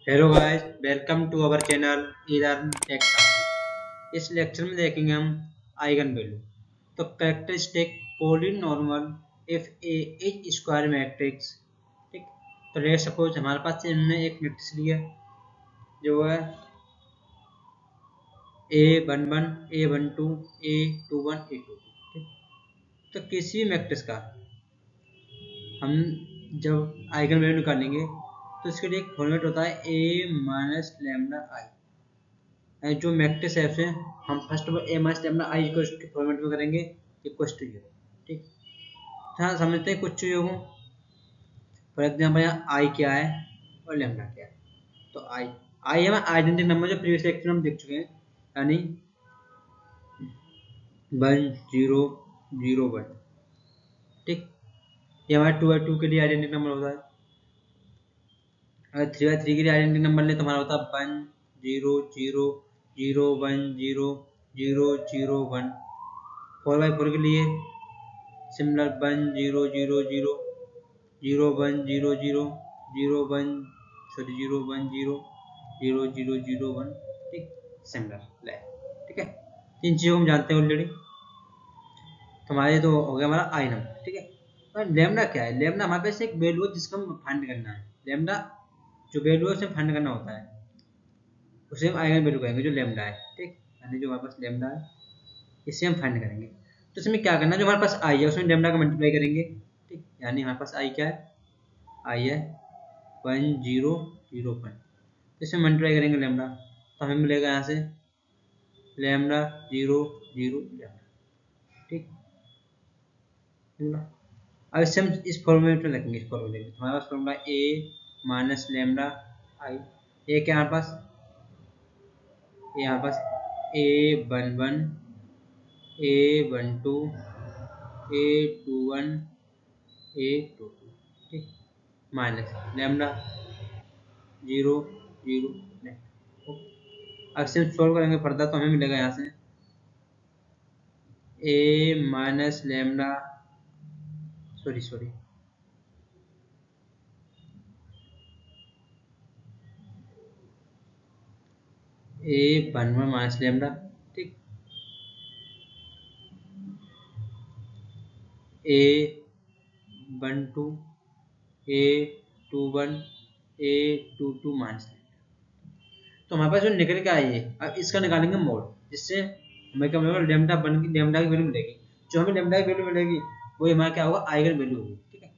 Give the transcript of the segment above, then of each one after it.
Hello guys, welcome to our channel elearn tech. इस lecture में देखेंगे हम आइगन वैल्यू। तो characteristic polynomial if A is square matrix. ठीक, तो लेट सपोज हमारे पास हमने एक मैट्रिक्स लिया जो है A11 A12 A21 A22। ठीक, तो किसी मैट्रिक्स का हम जब आइगन वैल्यू निकालेंगे तो इसके लिए एक फॉर्मेट होता है A माइनस लैम्डा आई। जो मैट्रिक्स है उसे हम first of all A minus lambda I के फॉर्मेट में करेंगे इक्वल टू 0। ठीक, हाँ समझते हैं कुछ चीज़ों को। फॉर एग्जाम्पल यहाँ आई क्या है और लैम्डा क्या है। तो आई आई हमारा आइडेंटिटी नंबर जो प्रीवियस लेक्चर में हम देख चुके हैं, यानी 1001। ठीक, ये हमारा 2/2 के लिए आइडेंटिटी नंबर होता है। अगर 3/3 के लिए आइडेंटिटी नंबर ले तो हमारा होता है 100010001। 4/4 के लिए सिमिलर 10001000100100001। ठीक, सिमिलर ले। ठीक है, इन चीज़ों को हम जानते हैं ऑलरेडी। तो हमारे तो हो गया हमारा आई नंबर। ठीक है, तो लेमडा क्या है? लेमडा हमारे पास एक वैल्यू है जिसको हम फाइंड करना है। लेमडा जो वैल्यू है उसे फाइंड करना होता है, उसे हम आइगन वैल्यू कहेंगे जो लेमडा है। ठीक, यानी जो हमारे पास लेमडा है इसे हम फाइंड करेंगे। तो इसमें क्या करना है, जो हमारे पास आई है उसमें लेमडा का मल्टीप्लाई करेंगे। ठीक, यानी हमारे पास आई क्या है? आई है 1001। तो इसमें मल्टीप्लाई करेंगे लेमडा, तो हमें मिलेगा यहाँ से लेमडा 0 0 लेमडा। ठीक, अब इससे हम इस फॉर्मूले में रखेंगे। इस फॉर्मूले में हमारे पास formula A minus lambda I. A क्या हमारे पास? यहाँ पास A11 A12 A21 A22। ठीक, माइनस लैम्डा 0 0। अब से सॉल्व करेंगे फर्दर तो हमें मिलेगा यहाँ से A minus lambda sorry A11 minus lambda. ठीक, A12 A21 A22 माइनस। तो हमारे पास जो निकल के आई है, अब इसका निकालेंगे मोड, जिससे हमें क्या मिलेगा? लेमडा बन की लेमडा की वैल्यू मिलेगी। जो हमें लेमडा की वैल्यू मिलेगी वो हमारा क्या होगा? आइगन वैल्यू होगी। ठीक है,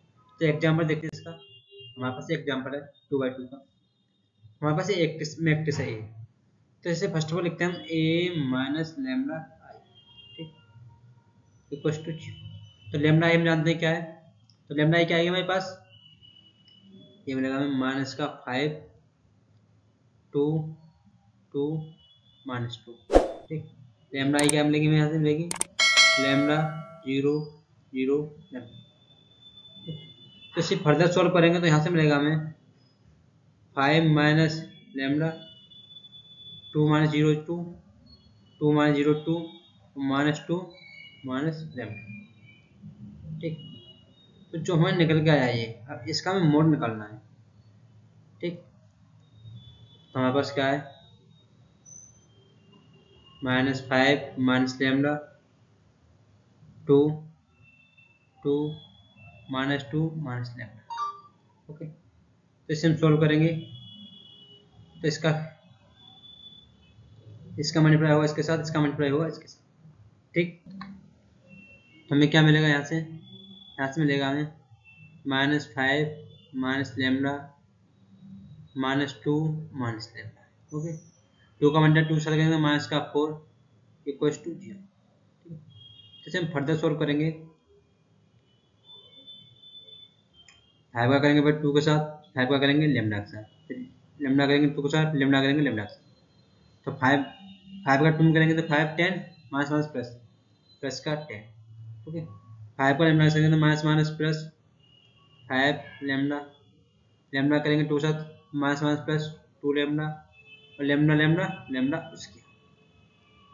तो एग्जांपल देखते हैं इसका। हमारे पास एग्जांपल है 2/2 का। हमारे पास एक मैट्रिक्स है ए, तो इसे फर्स्ट ऑफ ऑल लिखते हैं हम ए माइनस लेमडा आई। ठीक, इक्वल टू 0। तो लेमडा आई हम जानते हैं क्या है, तो लेमडा आई क्या आएगा हमारे पास? ये मिलेगा हमें माइनस का 5 2 2 -2। ठीक, लेमडा आई क्या मिलेगी? यहाँ से मिलेगी लेमडा 0 0 लेमडा। तो इसे फर्दर सॉल्व करेंगे तो यहाँ से मिलेगा हमें 5 minus lambda 2 minus 0 2 2 minus 0 2 -2 minus lambda. ठीक, तो जो हमें निकल के आया ये, अब इसका हमें मोड निकालना है। ठीक, तो हमारे पास क्या है? -5 minus lambda 2 2 -2 minus lambda. Okay, तो इसे हम सॉल्व करेंगे तो इसका मल्टीप्लाई होगा इसके साथ, इसका मल्टीप्लाई होगा इसके साथ। ठीक, तो हमें क्या मिलेगा यहाँ से? यहाँ से मिलेगा हमें -5 minus lambda -2 minus lambda. Okay, 2 का मल्टीप्लाई 2 से करेंगे माइनस का 4 इक्वल टू 0। जैसे हम फर्दर सॉल्व करेंगे 5 का करेंगे फिर 2 के साथ, 5 का करेंगे लेमडा के साथ, फिर लेमडा करेंगे 2 के साथ, लेमडा करेंगे लेमडा के साथ। तो 5 का 2 करेंगे तो 5 10 माइनस माइनस प्लस प्लस का 10। ओके, 5 का लेमडा करेंगे तो minus minus plus 5 lambda, lambda करेंगे 2 के साथ माइनस माइनस प्लस 2 लेमडा, और लेमडा लेमडा लेमडा उसकी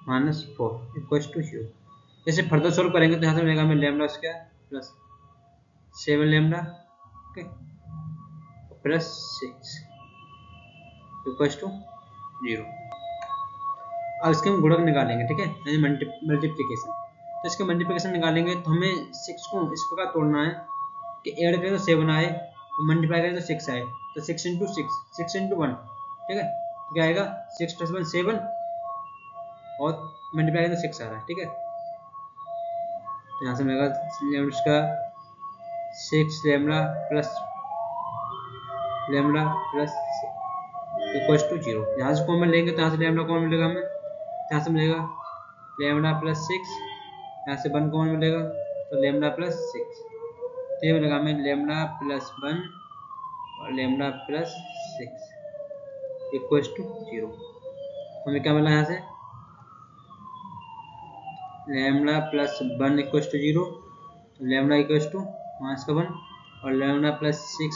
-4 इक्वल टू 0। जैसे फर्दर सॉल्व करेंगे तो यहाँ से मिलेगा हमें lambda square plus 7 lambda, okay, plus 6। Equals to 0। अब इसके हम गुणक निकालेंगे, ठीक है, यानी मल्टीप्लिकेशन। तो इसके मल्टीप्लिकेशन निकालेंगे तो हमें 6 को इस प्रकार तोड़ना है कि ऐड करें तो 7 आए और मल्टीप्लाई करें तो 6 आए। तो 6 इंटू 6, 6 इंटू 1, ठीक है, तो क्या आएगा 6 + 1 7 और मल्टीप्लाई करें तो 6 आ रहा है, ठीक है। तो यहाँ से मिलेगा इसका 6 लैम्डा प्लस इक्वल्स टू 0। यहाँ से कॉमन लेंगे तो यहाँ से लैम्डा कॉमन मिलेगा हमें, यहाँ से मिलेगा लैम्डा प्लस 6, यहाँ से 1 कॉमन मिलेगा तो लैम्डा प्लस 6। तो ये मिलेगा हमें लैम्डा प्लस 1 और लैम्डा प्लस 6 इक्वल्स टू 0। हमें क्या मिला यहाँ से lambda plus 1 equals to 0, lambda equals to -1 और लैम्डा प्लस 6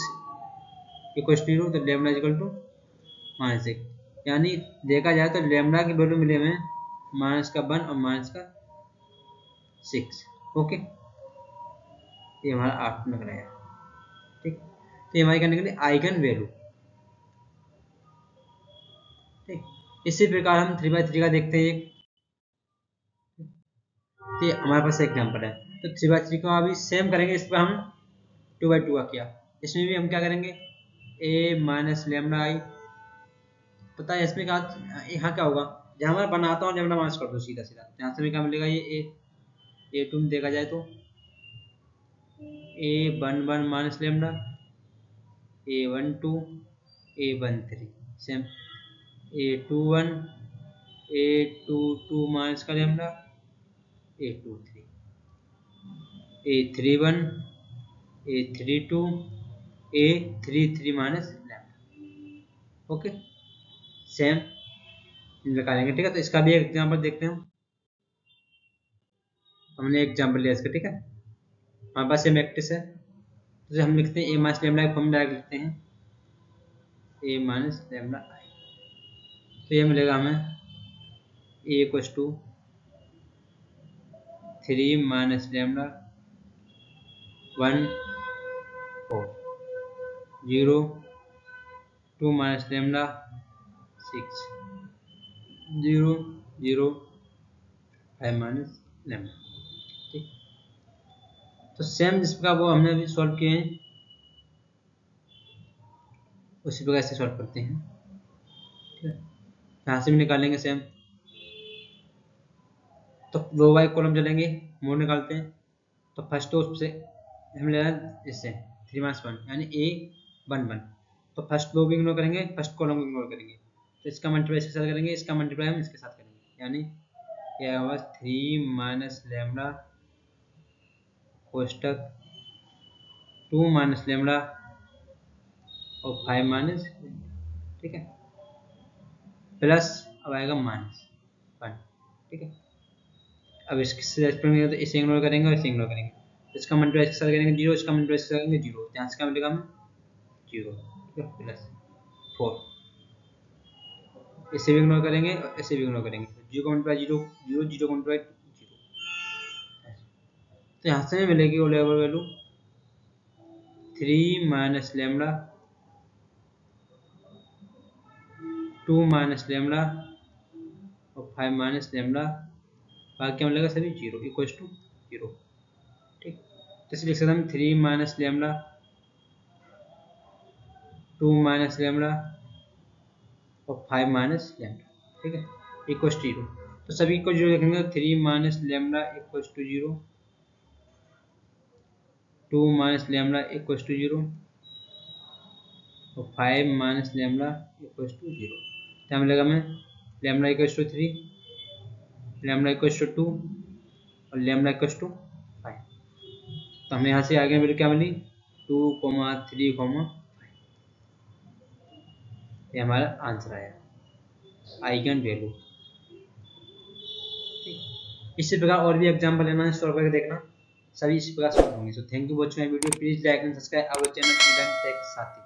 इक्वल्स टू 0, तो लैम्डा इक्वल टू -6। यानी देखा जाए तो लैम्डा की वैल्यू मिले हमें -1 और -6। ओके, ये हमारा 8 निकल आया, ठीक। तो ये हमारी क्या निकली आइगन वैल्यू, ठीक। इसी प्रकार हम 3/3 का देखते हैं। तो हमारे पास एग्जाम्पल है, तो 3/3 को अभी सेम करेंगे। इस पर हम 2/2 का किया, इसमें भी हम क्या करेंगे a माइनस लैम्डा आई। पता है इसमें क्या यहाँ क्या होगा, जहाँ मैं बनाता हूँ लैम्डा माइनस कर दो सीधा सीधा, यहाँ से क्या मिलेगा ये a2 में देखा जाए तो a11 minus lambda, a12 a13 same, a21 a22 minus का lambda, a23 a31 a32 a33 minus lambda. Okay, same निकालेंगे, ठीक है। तो इसका भी एक एग्जाम्पल देखते हैं। हमने एग्जाम्पल लिया इसका, ठीक है। हमारे पास ये मैट्रिक्स है, तो हम लिखते हैं a माइनस लैम्डा का फॉर्म डायरेक्ट लिखते हैं a माइनस लैम्डा आई। तो ये मिलेगा हमें a equals to 3 minus lambda 1 4 0 2 minus lambda 6 0 0 5 minus lambda, ठीक। तो सेम जिस प्रकार वो हमने अभी सॉल्व किए हैं उसी प्रकार से सॉल्व करते हैं, ठीक है। यहाँ से भी निकालेंगे सेम, तो रो बाई कॉलम चलेंगे, मोड निकालते हैं। तो फर्स्ट तो उससे हम ले इससे 3 - 1 यानी a11, तो फर्स्ट रो भी इग्नोर करेंगे, फर्स्ट कॉलम को इग्नोर करेंगे, तो इसका मल्टीप्लाई इसके साथ करेंगे, इसका मल्टीप्लाई हम इसके साथ करेंगे, यानी यह होगा 3 माइनस लैम्डा कोष्टक 2 माइनस लैम्डा और 5 माइनस, ठीक है, प्लस अब आएगा -1, ठीक है। अब इसके तो इसे इग्नोर करेंगे और इसे इग्नोर करेंगे, इसका मल्टीप्लाई इसके साथ करेंगे 0, इसका मल्टीप्लाई इसके साथ करेंगे 0, यहाँ से क्या मिलेगा हमें 0, ठीक है, प्लस 4, इसे भी इग्नोर करेंगे और इसे भी इग्नोर करेंगे, 0 का मल्टीप्लाई 0 0 0 का मल्टीप्लाई 0। तो यहाँ से मिलेगी वो level value 3 minus lambda 2 minus lambda और 5 माइनस लैम्डा, बाकी क्या मिलेगा सभी 0 इक्वल्स टू 0, ठीक। तो इसे लिख सकते हम 3 माइनस लैम्डा 2 माइनस लैम्डा और 5 माइनस लैम्डा, ठीक है, इक्वल्स टू 0। तो सभी को 0 लिखेंगे, 3 minus lambda equals to 0, 2 minus lambda equals to 0 और 5 माइनस लैम्डा इक्वल्स टू 0। क्या मिलेगा हमें lambda equals to 3, lambda equals to 2 और लैम्डा इक्वल्स टू 5। तो हमें यहाँ से आगे वैल्यू क्या मिली 2, 3, 5। ये हमारा आंसर आया आइगन वैल्यू, ठीक। इसी प्रकार और भी एग्जाम्पल लेना है, सॉल्व करके देखना, सभी इसी प्रकार सॉल्व होंगे। So thank you for watching my video, please like and subscribe our channel Indian tech साथी।